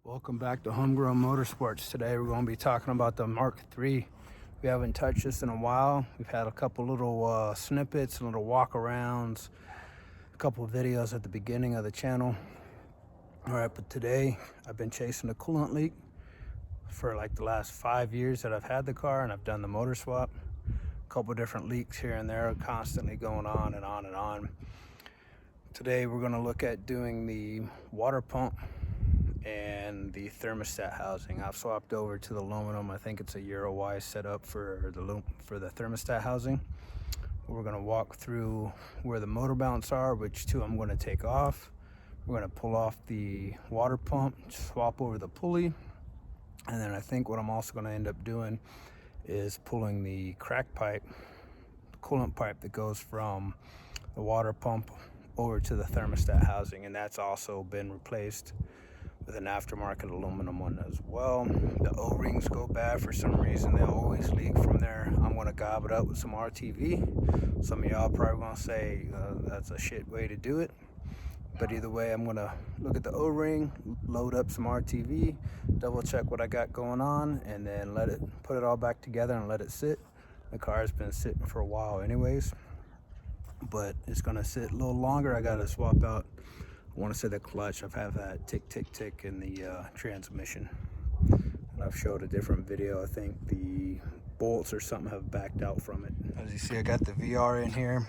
Welcome back to Homegrown Motorsports. Today we're going to be talking about the Mark III. We haven't touched this in a while. We've had a couple little snippets, little walk-arounds, a couple of videos at the beginning of the channel. All right, but today I've been chasing a coolant leak for like the last 5 years that I've had the car, and I've done the motor swap. A couple different leaks here and there, constantly going on and on and on. Today we're going to look at doing the water pump and the thermostat housing. I've swapped over to the aluminum. I think it's a Euro-wise setup for the thermostat housing. We're going to walk through where the motor mounts are, which two I'm going to take off. We're going to pull off the water pump, swap over the pulley, and then I think what I'm also going to end up doing is pulling the crack pipe, the coolant pipe that goes from the water pump over to the thermostat housing, and that's also been replaced with an aftermarket aluminum one as well. The O-rings go bad for some reason. They always leak from there. I'm going to gob it up with some RTV. Some of y'all probably going to say that's a shit way to do it. But either way, I'm going to look at the O-ring, load up some RTV, double check what I got going on, and then put it all back together and let it sit. The car's been sitting for a while anyways, but it's going to sit a little longer. I got to swap out, I want to say, the clutch. I've had that tick tick tick in the transmission, and I've showed a different video. I think the bolts or something have backed out from it. As you see, I got the VR in here.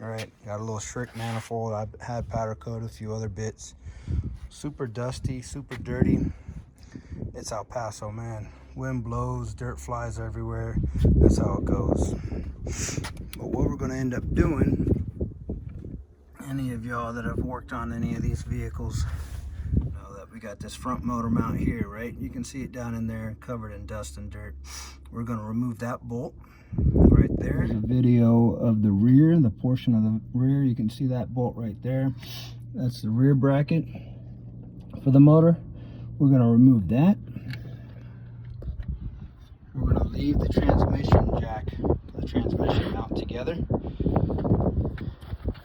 All right, got a little Schrick manifold. I've had powder coat, a few other bits. Super dusty, super dirty. It's El Paso, man. Wind blows, dirt flies everywhere. That's how it goes. But what we're going to end up doing, any of y'all that have worked on any of these vehicles know that we got this front motor mount here, right? You can see it down in there, covered in dust and dirt. We're going to remove that bolt right there. There's a video of the rear, the portion of the rear. You can see that bolt right there. That's the rear bracket for the motor. We're going to remove that. We're going to leave the transmission jack, the transmission mount together.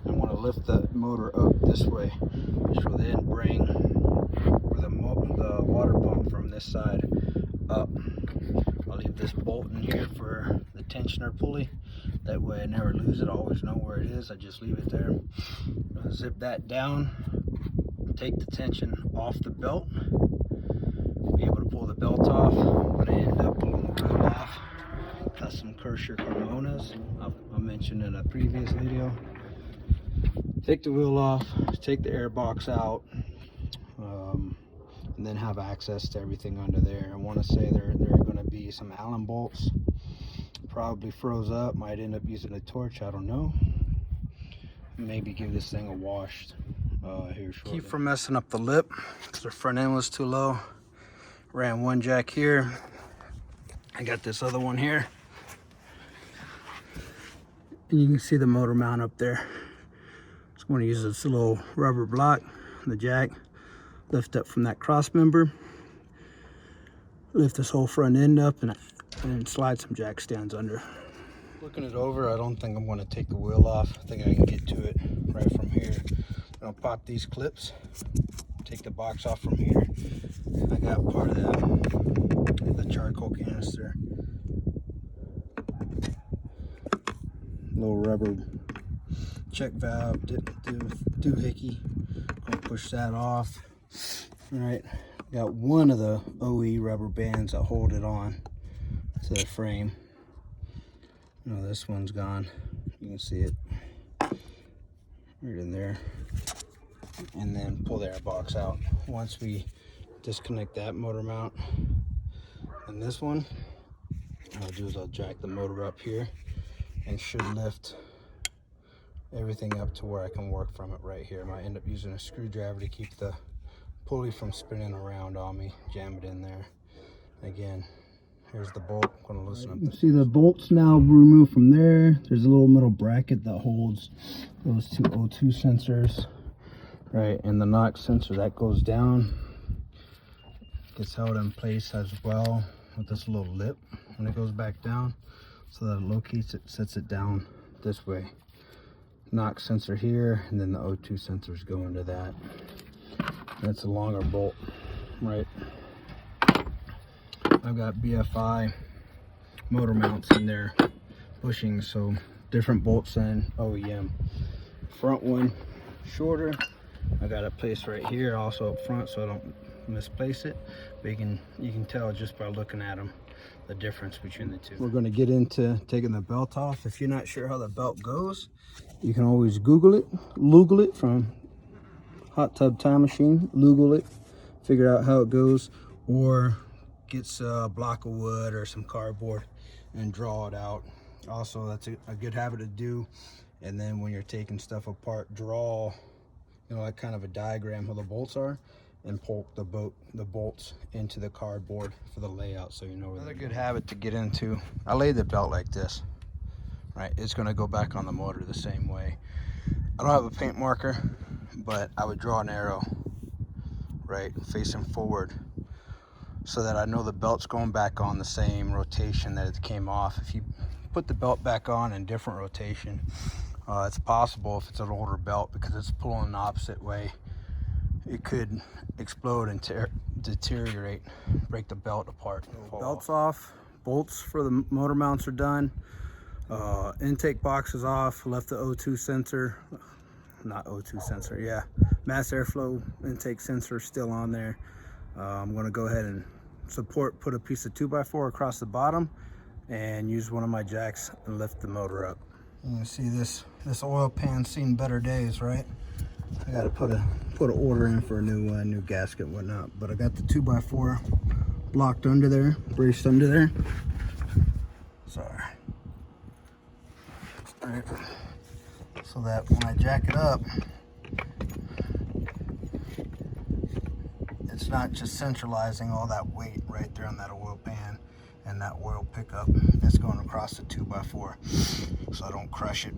I want to lift the motor up this way, which will then bring the water pump from this side up. I'll leave this bolt in here for the tensioner pulley. That way I never lose it. I always know where it is. I just leave it there. I'll zip that down, take the tension off the belt, be able to pull the belt off. I'm going to end up pulling the wheel off. Got some Schrick Coronas I mentioned in a previous video. Take the wheel off, take the air box out, and then have access to everything under there. I want to say there are going to be some Allen bolts. Probably froze up, might end up using a torch, I don't know. Maybe give this thing a wash here shortly. Keep from messing up the lip, because the front end was too low. Ran one jack here. I got this other one here. And you can see the motor mount up there. Just going to use this little rubber block, the jack, lift up from that cross member, lift this whole front end up, and slide some jack stands under. Looking it over, I don't think I'm going to take the wheel off. I think I can get to it right from here. I'll pop these clips, take the box off from here. I got part of the charcoal canister, little rubber check valve, doohickey. I'll push that off. All right, got one of the OE rubber bands that hold it on to the frame. No, this one's gone. You can see it right in there. And then pull the air box out. Once we disconnect that motor mount and this one, what I'll do is I'll jack the motor up here and should lift everything up to where I can work from it right here. I might end up using a screwdriver to keep the pulley from spinning around on me, jam it in there. Again, here's the bolt. I'm going to loosen up. You see the bolts now removed from there. There's a little metal bracket that holds those two O2 sensors, right? And the knock sensor that goes down gets held in place as well with this little lip when it goes back down, so that it locates it, sets it down this way. Knock sensor here, and then the O2 sensors go into that. That's a longer bolt, right? I've got BFI motor mounts in there, bushings, so different bolts than OEM. Front one shorter. I got a place right here also up front so I don't misplace it, but you can tell just by looking at them the difference between the two. We're going to get into taking the belt off. If you're not sure how the belt goes, you can always Google it from Hot Tub Time Machine, Google it, figure out how it goes, or get a block of wood or some cardboard and draw it out. Also, that's a good habit to do. And then when you're taking stuff apart, draw, you know, like kind of a diagram how the bolts are, and poke the bolts into the cardboard for the layout, so you know where. Another good habit to get into, I lay the belt like this, right? It's going to go back on the motor the same way. I don't have a paint marker, but I would draw an arrow, right, facing forward, so that I know the belt's going back on the same rotation that it came off. If you put the belt back on in different rotation, it's possible, if it's an older belt, because it's pulling the opposite way, it could explode and deteriorate, break the belt apart. Belt's off, bolts for the motor mounts are done, intake box is off, left the O2 sensor, not O2 sensor, yeah, mass airflow intake sensor still on there. I'm going to go ahead and put a piece of 2x4 across the bottom and use one of my jacks and lift the motor up. You can see this oil pan's seen better days, right? I got to put an order in for a new gasket and whatnot, but I got the 2x4 blocked under there, braced under there. Sorry. All right. So that when I jack it up, it's not just centralizing all that weight right there on that oil pan and that oil pickup. It's going across the 2x4 so I don't crush it.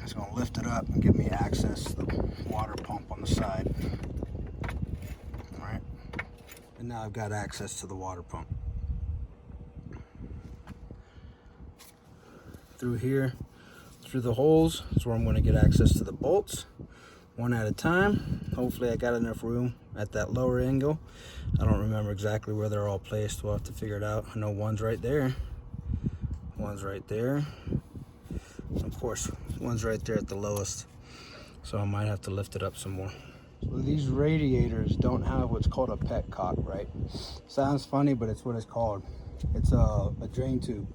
It's going to lift it up and give me access to the water pump on the side. All right, and now I've got access to the water pump. Through here, through the holes, is where I'm going to get access to the bolts, one at a time. Hopefully I got enough room at that lower angle. I don't remember exactly where they're all placed. We'll have to figure it out. I know one's right there, one's right there, of course one's right there at the lowest, so I might have to lift it up some more. So these radiators don't have what's called a petcock, right? Sounds funny, but it's what it's called. It's a drain tube.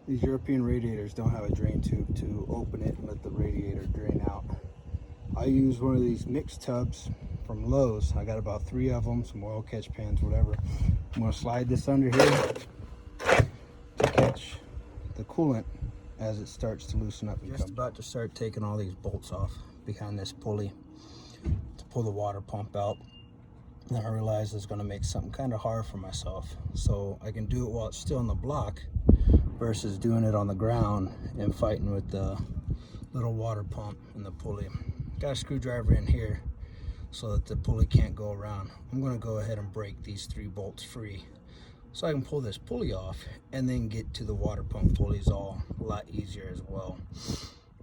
These European radiators don't have a drain tube to open it and let the radiator drain out. I use one of these mixed tubs from Lowe's. I got about 3 of them, some oil catch pans, whatever. I'm going to slide this under here to catch the coolant as it starts to loosen up. Just about to start taking all these bolts off behind this pulley to pull the water pump out. And I realized it's going to make something kind of hard for myself, so I can do it while it's still on the block versus doing it on the ground and fighting with the little water pump and the pulley. Got a screwdriver in here so that the pulley can't go around. I'm going to go ahead and break these 3 bolts free so I can pull this pulley off and then get to the water pump pulleys all a lot easier as well.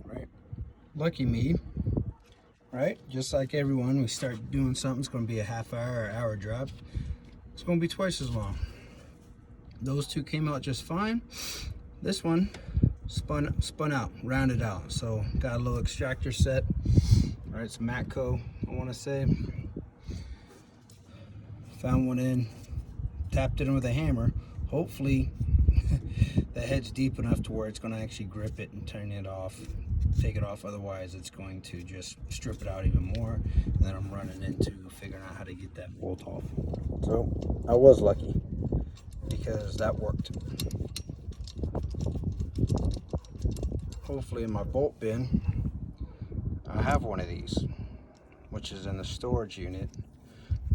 Right? Lucky me, right? Just like everyone, we start doing something, it's going to be a half hour or hour job. It's going to be twice as long. Those 2 came out just fine. This one spun out, rounded out. So got a little extractor set. All right, it's Matco, I want to say. Found one in, tapped it in with a hammer. Hopefully the head's deep enough to where it's going to actually grip it and turn it off, take it off. Otherwise it's going to just strip it out even more, and then I'm running into figuring out how to get that bolt off. So I was lucky because that worked. Hopefully in my bolt bin I have one of these, which is in the storage unit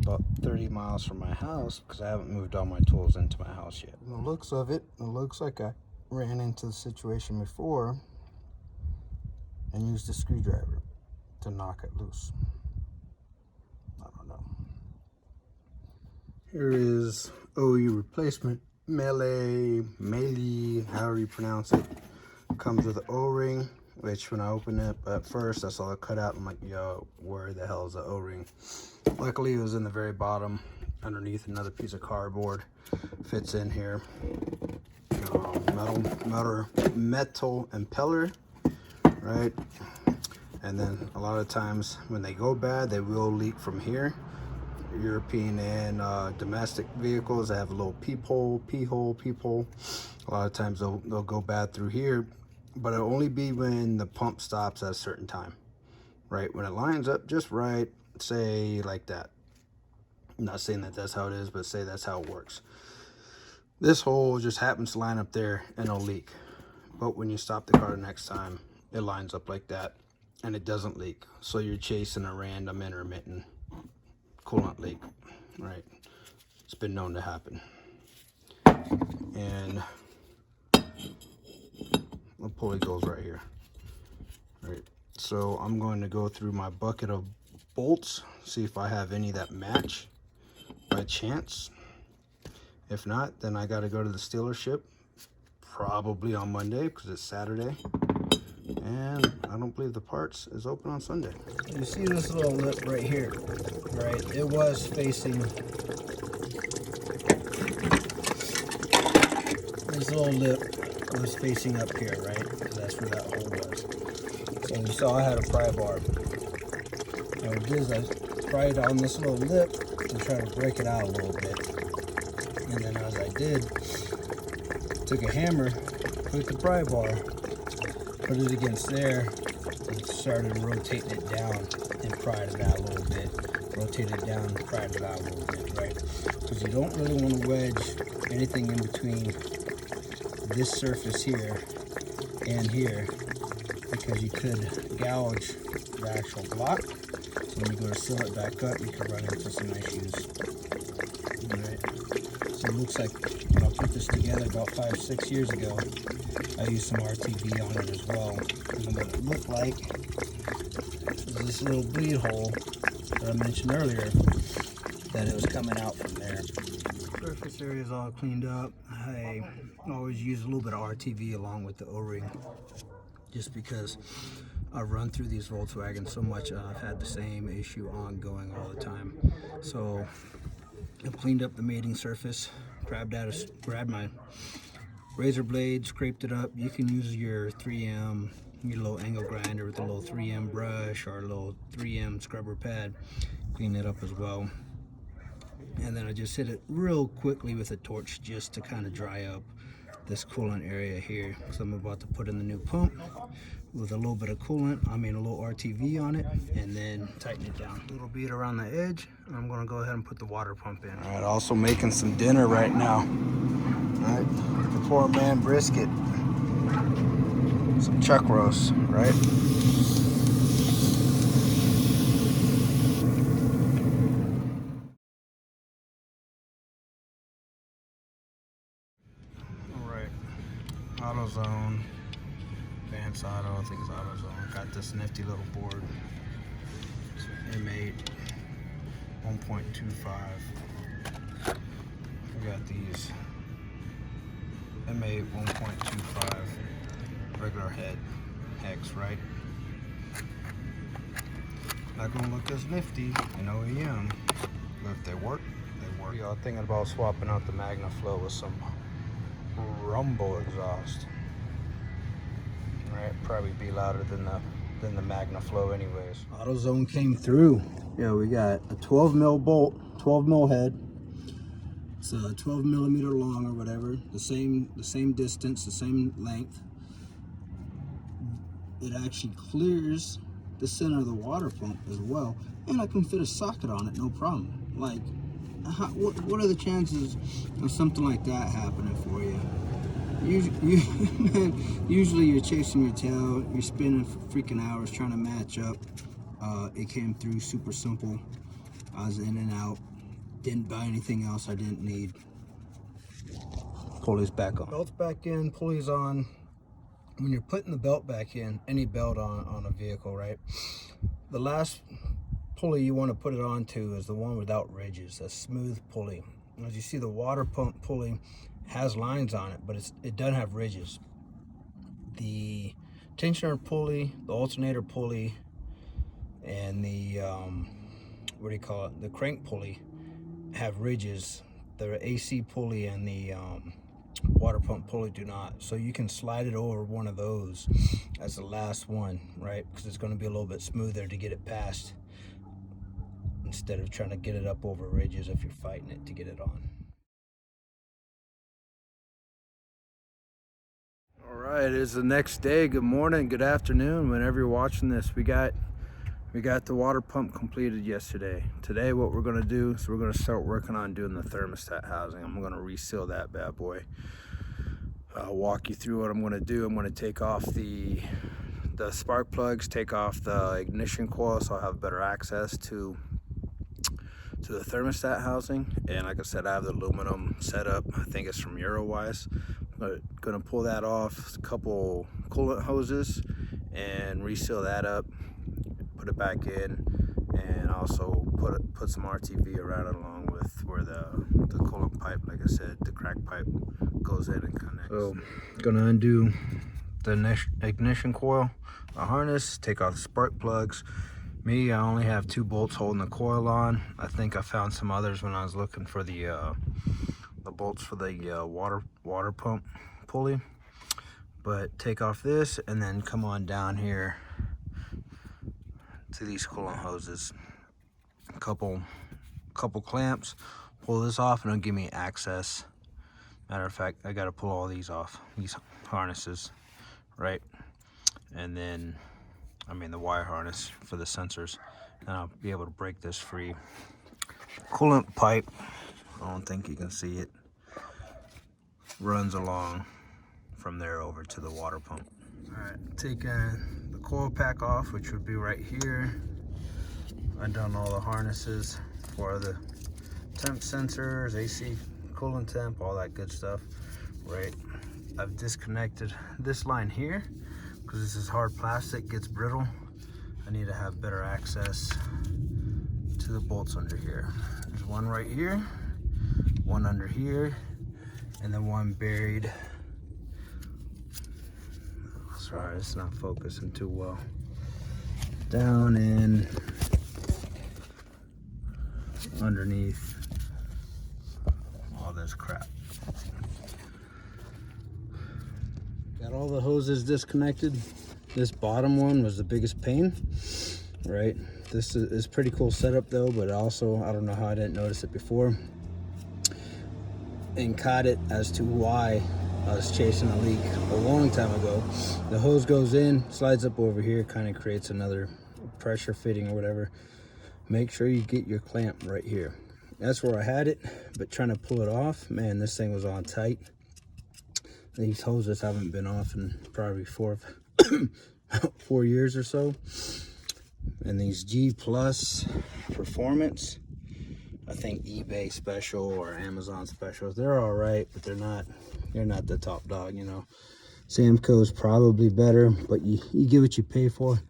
about 30 miles from my house, because I haven't moved all my tools into my house yet. From the looks of it, it looks like I ran into the situation before and used a screwdriver to knock it loose. I don't know. Here is OE replacement, melee, however you pronounce it. Comes with an O-ring, which when I opened it at first, I saw it cut out. I'm like, yo, where the hell is the O-ring? Luckily, it was in the very bottom. underneath another piece of cardboard. Fits in here. Metal impeller, right? And then a lot of times when they go bad, they will leak from here. European and domestic vehicles that have a little peephole. A lot of times they'll go bad through here, but it'll only be when the pump stops at a certain time, right? When it lines up just right, say like that. I'm not saying that that's how it is, but say that's how it works. This hole just happens to line up there and it'll leak. But when you stop the car the next time, it lines up like that and it doesn't leak. So you're chasing a random intermittent coolant leak, right? It's been known to happen. And the pulley goes right here, right? So I'm going to go through my bucket of bolts, see if I have any that match by chance. If not, then I got to go to the dealership probably on Monday because it's Saturday, and I don't believe the parts is open on Sunday. You see this little lip right here, right? It was facing, this little lip was facing up here, right? Because that's where that hole was. So you saw I had a pry bar. And what I did is I pried on this little lip and tried to break it out a little bit. And then as I did, took a hammer, put the pry bar, put it against there, and started rotating it down and pried it out a little bit. Rotate it down and pried it out a little bit, right? Because you don't really want to wedge anything in between this surface here and here, because you could gouge the actual block. So when you go to seal it back up, you can run into some issues. Alright. So it looks like when I put this together about 5-6 years ago, I used some RTV on it as well. And what it looked like was this little bleed hole that I mentioned earlier, that it was coming out from there. Surface area is all cleaned up. I always use a little bit of RTV along with the O-ring, just because I've run through these Volkswagens so much, I've had the same issue ongoing all the time. So I've cleaned up the mating surface, grabbed my razor blade, scraped it up. You can use your 3M, your little angle grinder with a little 3M brush or a little 3M scrubber pad, clean it up as well. And then I just hit it real quickly with a torch just to kind of dry up this coolant area here, because I'm about to put in the new pump with a little bit of coolant, a little RTV on it, and then tighten it down a little bit around the edge. I'm going to go ahead and put the water pump in. All right, also making some dinner right now. All right, the poor man brisket, some chuck roast, right? AutoZone, Advanced Auto, I think it's AutoZone. Got this nifty little board. It's M8 1.25. We got these M8 1.25 regular hex, right? Not gonna look as nifty in OEM, but if they work, they work. Y'all thinking about swapping out the MagnaFlow with some rumble exhaust, right? Probably be louder than the MagnaFlow anyways. AutoZone came through. Yeah, we got a 12 mil bolt, 12 mil head. It's 12 millimeter long or whatever, the same distance, the same length. It actually clears the center of the water pump as well, and I can fit a socket on it, no problem. Like, what are the chances of something like that happening for you? Usually you're chasing your tail, you're spinning for freaking hours trying to match up. It came through super simple. I was in and out. Didn't buy anything else I didn't need. Pulleys back on. Belt's back in, pulleys on. When you're putting the belt back in, any belt on a vehicle, right? The last pulley you want to put it onto is the one without ridges, a smooth pulley. As you see, the water pump pulley has lines on it, but it doesn't have ridges. The tensioner pulley, the alternator pulley, and the what do you call it, the crank pulley have ridges. The AC pulley and the water pump pulley do not. So you can slide it over one of those as the last one, right? Because it's going to be a little bit smoother to get it past, instead of trying to get it up over ridges if you're fighting it to get it on. All right, it is the next day. Good morning, good afternoon, whenever you're watching this. We got the water pump completed yesterday. Today what we're gonna do is we're gonna start working on doing the thermostat housing. I'm gonna reseal that bad boy. I'll walk you through what I'm gonna do. I'm gonna take off the spark plugs, take off the ignition coil, so I'll have better access to the thermostat housing. And like I said, I have the aluminum setup. I think it's from Eurowise. I'm gonna pull that off, a couple coolant hoses, and reseal that up, put it back in, and also put some RTV around it, along with where the coolant pipe, like I said, the crack pipe goes in and connects. So gonna undo the ignition coil, a harness, take off the spark plugs. Me, I only have 2 bolts holding the coil on. I think I found some others when I was looking for the bolts for the water pump pulley. But take off this and then come on down here to these coolant hoses. A couple clamps. Pull this off and it'll give me access. Matter of fact, I gotta pull all these off, these harnesses, right? And then, I mean the wire harness for the sensors. And I'll be able to break this free. Coolant pipe, I don't think you can see it, runs along from there over to the water pump. All right, taking the coil pack off, which would be right here. I've done all the harnesses for the temp sensors, AC coolant temp, all that good stuff, right? I've disconnected this line here because this is hard plastic, gets brittle. I need to have better access to the bolts under here. There's one right here, one under here, and then one buried. Sorry, it's not focusing too well. Down in underneath all this crap. Got all the hoses disconnected. This bottom one was the biggest pain, right? This is pretty cool setup though, but also, I don't know how I didn't notice it before, and caught it as to why I was chasing a leak a long time ago. The hose goes in, slides up over here, kind of creates another pressure fitting or whatever. Make sure you get your clamp right here. That's where I had it, but trying to pull it off, man, this thing was on tight. These hoses haven't been off in probably 4 years or so. And these G Plus Performance, I think eBay special or Amazon specials, they're all right, but they're not the top dog, you know. Samco's probably better, but you get what you pay for.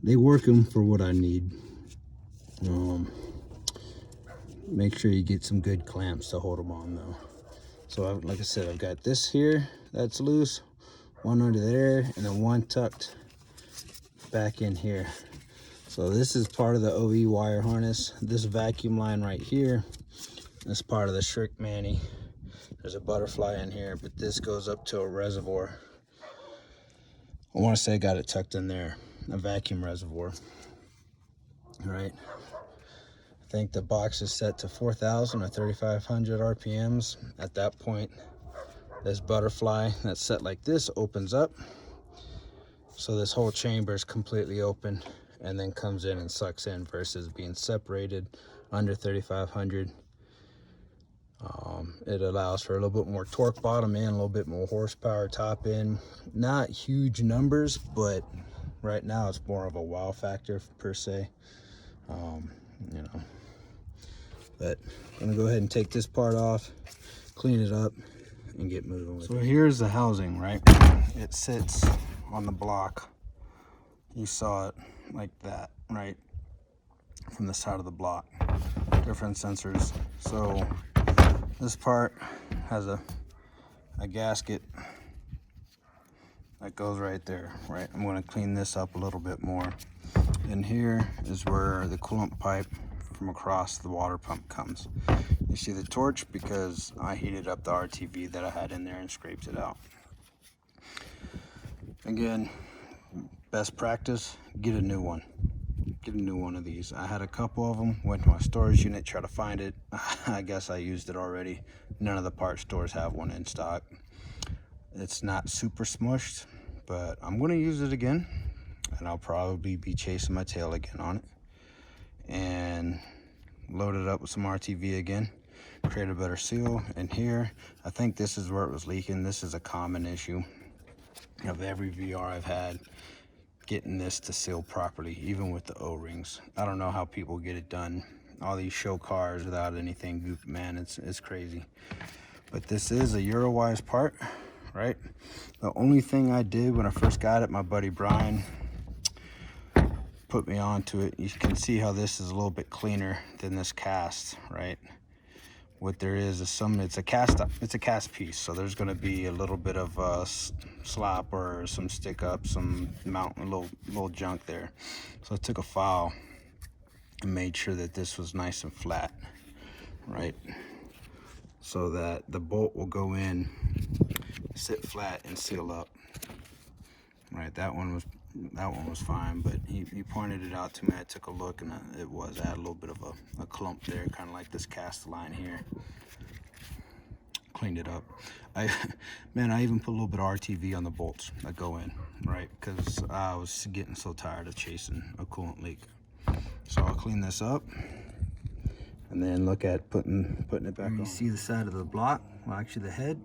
They work them for what I need. Make sure you get some good clamps to hold them on though. So like I said, I've got this here that's loose, one under there, and then one tucked back in here. So this is part of the OE wire harness. This vacuum line right here is part of the Schrick Manny. There's a butterfly in here, but this goes up to a reservoir. I want to say I got it tucked in there, a vacuum reservoir. All right. I think the box is set to 4,000 or 3,500 RPMs. At that point, this butterfly that's set like this opens up. So this whole chamber is completely open and then comes in and sucks in, versus being separated under 3,500. It allows for a little bit more torque bottom in, a little bit more horsepower top in. Not huge numbers, but right now it's more of a wow factor per se. You know, but I'm gonna go ahead and take this part off, clean it up, and get moving with it. So here's the housing, right? It sits on the block. You saw it like that, right? From the side of the block. Different sensors. So this part has a gasket that goes right there, right? I'm going to clean this up a little bit more. And here is where the coolant pipe from across the water pump comes. You see the torch because I heated up the RTV that I had in there and scraped it out. Again, best practice, get a new one. Get a new one of these. I had a couple of them, went to my storage unit, tried to find it. I guess I used it already. None of the part stores have one in stock. It's not super smushed, but I'm gonna use it again, and I'll probably be chasing my tail again on it. And load it up with some RTV again, create a better seal. And here, I think this is where it was leaking. This is a common issue of every VR I've had, getting this to seal properly, even with the O-rings. I don't know how people get it done. All these show cars without anything goop, man, it's crazy. But this is a Eurowise part, right? The only thing I did when I first got it, my buddy Brian put me onto it. You can see how this is a little bit cleaner than this cast, right? What there is it's a cast piece, so there's going to be a little bit of slop or some stick up, some little junk there. So I took a file and made sure that this was nice and flat, right? So that the bolt will go in, sit flat, and seal up. Right, that one was fine, but he pointed it out to me. I took a look, and I had a little bit of a clump there, kind of like this cast line here. Cleaned it up. I even put a little bit of RTV on the bolts that go in, right? Because I was getting so tired of chasing a coolant leak. So I'll clean this up, and then look at putting it back on. You see the side of the block, well, actually the head,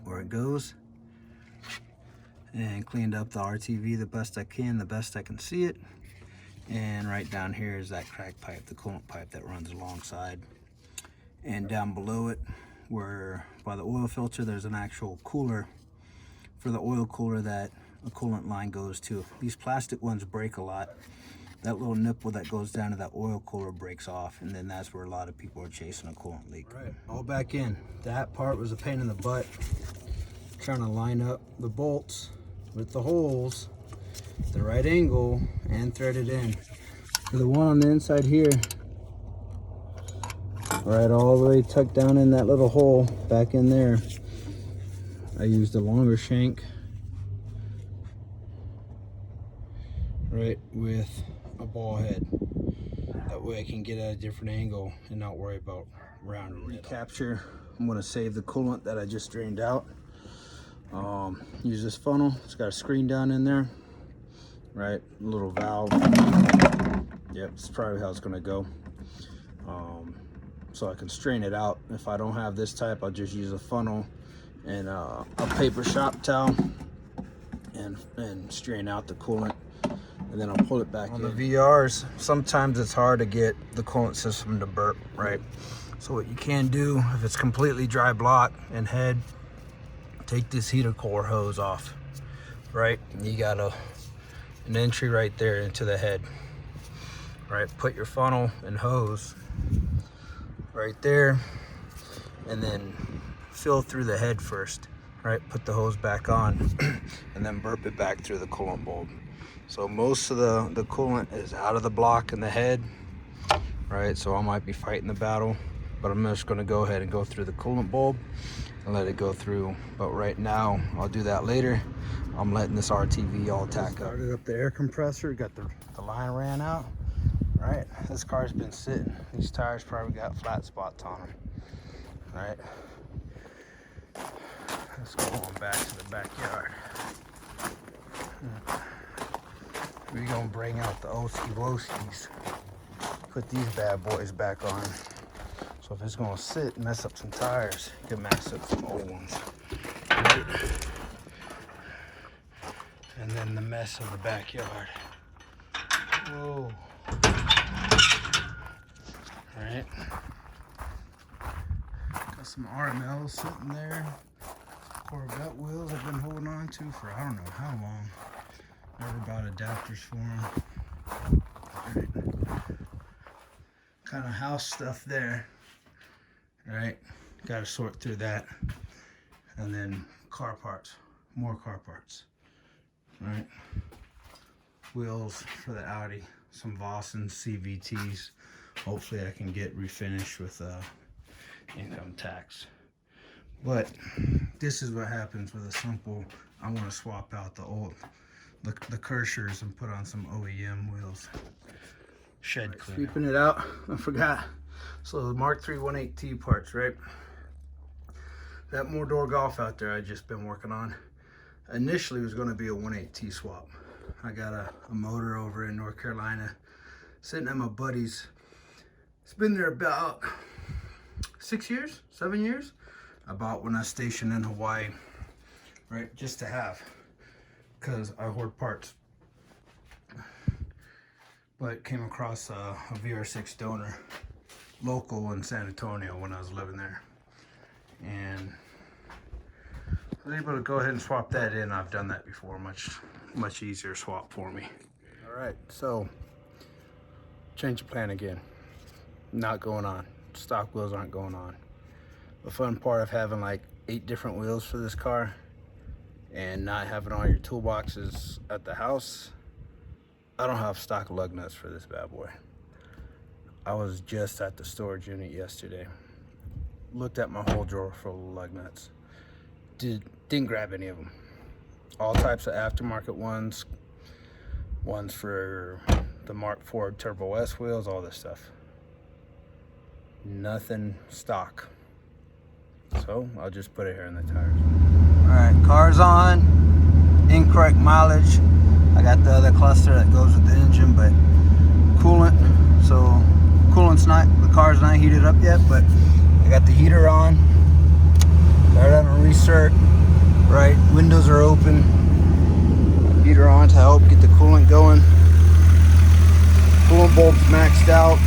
where it goes. And cleaned up the RTV the best I can, the best I can see it. And right down here is that crack pipe, the coolant pipe that runs alongside. And down below it, where by the oil filter, there's an actual cooler for the oil cooler that a coolant line goes to. These plastic ones break a lot. That little nipple that goes down to that oil cooler breaks off, and then that's where a lot of people are chasing a coolant leak. Right, all back in. That part was a pain in the butt, trying to line up the bolts with the holes, the right angle, and thread it in. The one on the inside here, right all the way tucked down in that little hole back in there, I used a longer shank, right, with a ball head. That way I can get at a different angle and not worry about rounding it. Recapture, I'm gonna save the coolant that I just drained out. Use this funnel. It's got a screen down in there, right? A little valve. Yep, it's probably how it's gonna go. So I can strain it out. If I don't have this type, I'll just use a funnel and a paper shop towel and strain out the coolant, and then I'll pull it back in. On the VRs, sometimes it's hard to get the coolant system to burp, right? So what you can do, if it's completely dry block and head, take this heater core hose off, right? And you got an entry right there into the head, right? Put your funnel and hose right there, and then fill through the head first, right? Put the hose back on, and then burp it back through the coolant bulb. So most of the coolant is out of the block in the head, right? So I might be fighting the battle, but I'm just gonna go ahead and go through the coolant bulb and let it go through. But right now, I'll do that later. I'm letting this RTV all tack up. Started up the air compressor, got the line ran out, right? This car's been sitting. These tires probably got flat spots on them, right? Let's go on back to the backyard. We're gonna bring out the Oski-Woskis, put these bad boys back on. So if it's gonna sit and mess up some tires, you can mess up some old ones, right? And then the mess of the backyard. Whoa. All right. Got some RMLs sitting there. Corvette wheels I've been holding on to for I don't know how long. Never bought adapters for them. Right. Kind of house stuff there. Right, got to sort through that, and then car parts, more car parts. Right, wheels for the Audi, some Vossen CVTs, Hopefully I can get refinished with income tax. But this is what happens with a simple, I want to swap out the Kershers and put on some OEM wheels. Shed clean. Sweeping it out, I forgot. So the Mark III 1.8T parts, right? That Mordor Golf out there I just been working on. Initially it was going to be a 1.8T swap. I got a motor over in North Carolina sitting at my buddy's. It's been there about 6 years, 7 years. I bought when I was stationed in Hawaii, right, just to have, because I hoard parts. But came across a VR6 donor, local in San Antonio when I was living there. And I was able to go ahead and swap that in. I've done that before, much easier swap for me. All right, so change of plan again. Not going on. Stock wheels aren't going on. The fun part of having like 8 different wheels for this car and not having all your toolboxes at the house, I don't have stock lug nuts for this bad boy. I was just at the storage unit yesterday. Looked at my whole drawer full of lug nuts. Didn't grab any of them. All types of aftermarket ones for the Mark IV Turbo S wheels, all this stuff. Nothing stock. So I'll just put it here in the tires. All right, car's on. Incorrect mileage. I got the other cluster that goes with the engine, but coolant. So coolant's not, the car's not heated up yet, but I got the heater on. Got it on a recert. Right, windows are open. Heater on to help get the coolant going. Coolant bulb's maxed out.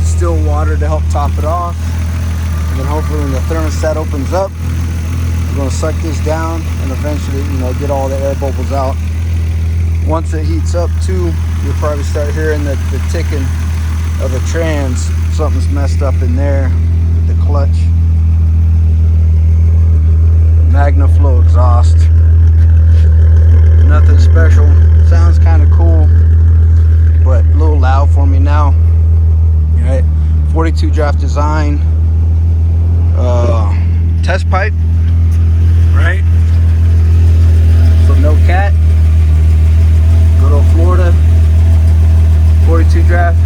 Still water to help top it off. And then hopefully when the thermostat opens up, I'm going to suck this down and eventually, get all the air bubbles out. Once it heats up too, you'll probably start hearing the ticking of the trans. Something's messed up in there with the clutch. MagnaFlow exhaust. Nothing special. Sounds kind of cool, but a little loud for me now. Right, 42 draft design, test pipe, right? So no cat. Good old Florida, 42 draft.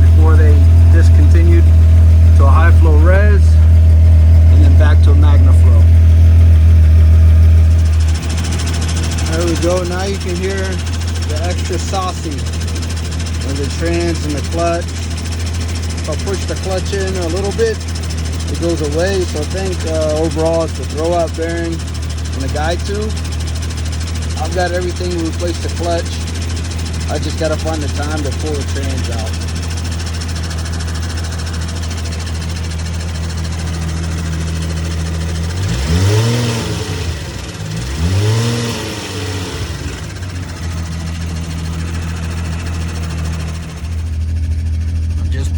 Before they discontinued to a high flow res, and then back to a MagnaFlow. There we go. Now you can hear the extra saucy of the trans and the clutch. If I push the clutch in a little bit, it goes away. So I think overall it's the throwout bearing and the guide tube. I've got everything to replace the clutch. I just got to find the time to pull the trans out.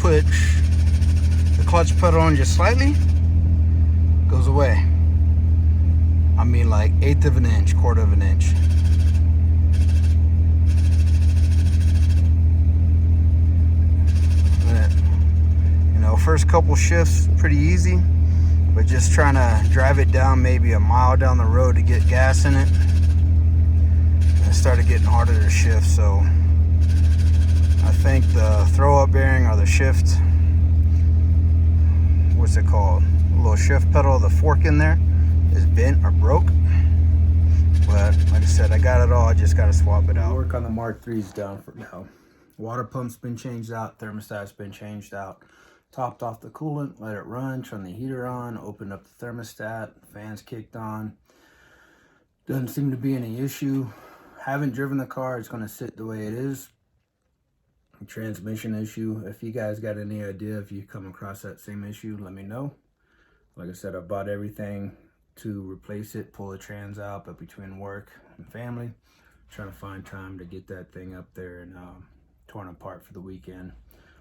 Put the clutch pedal on just slightly, goes away. I mean like 1/8 of an inch, 1/4 of an inch. But, first couple shifts pretty easy, but just trying to drive it down maybe a mile down the road to get gas in it, and it started getting harder to shift. So I think the throw-up bearing or the shift, what's it called? A little shift pedal, the fork in there is bent or broke. But like I said, I got it all. I just got to swap it out. Work on the Mark III's down for now. Water pump's been changed out. Thermostat's been changed out. Topped off the coolant, let it run, turn the heater on, opened up the thermostat, fans kicked on. Doesn't seem to be any issue. Haven't driven the car. It's going to sit the way it is. Transmission issue. If you guys got any idea, if you come across that same issue, let me know. Like I said, I bought everything to replace it, pull the trans out, but between work and family, trying to find time to get that thing up there and torn apart for the weekend.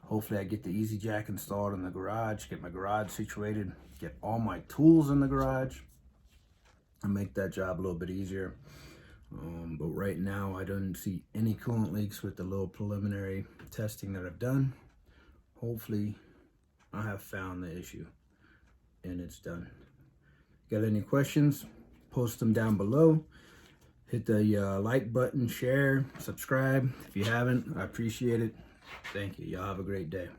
Hopefully I get the Easy Jack installed in the garage, get my garage situated, get all my tools in the garage, and make that job a little bit easier. But right now I don't see any coolant leaks with the little preliminary testing that I've done. Hopefully I have found the issue and it's done. Got any questions? Post them down below. Hit the like button, share, subscribe if you haven't. I appreciate it. Thank you. Y'all have a great day.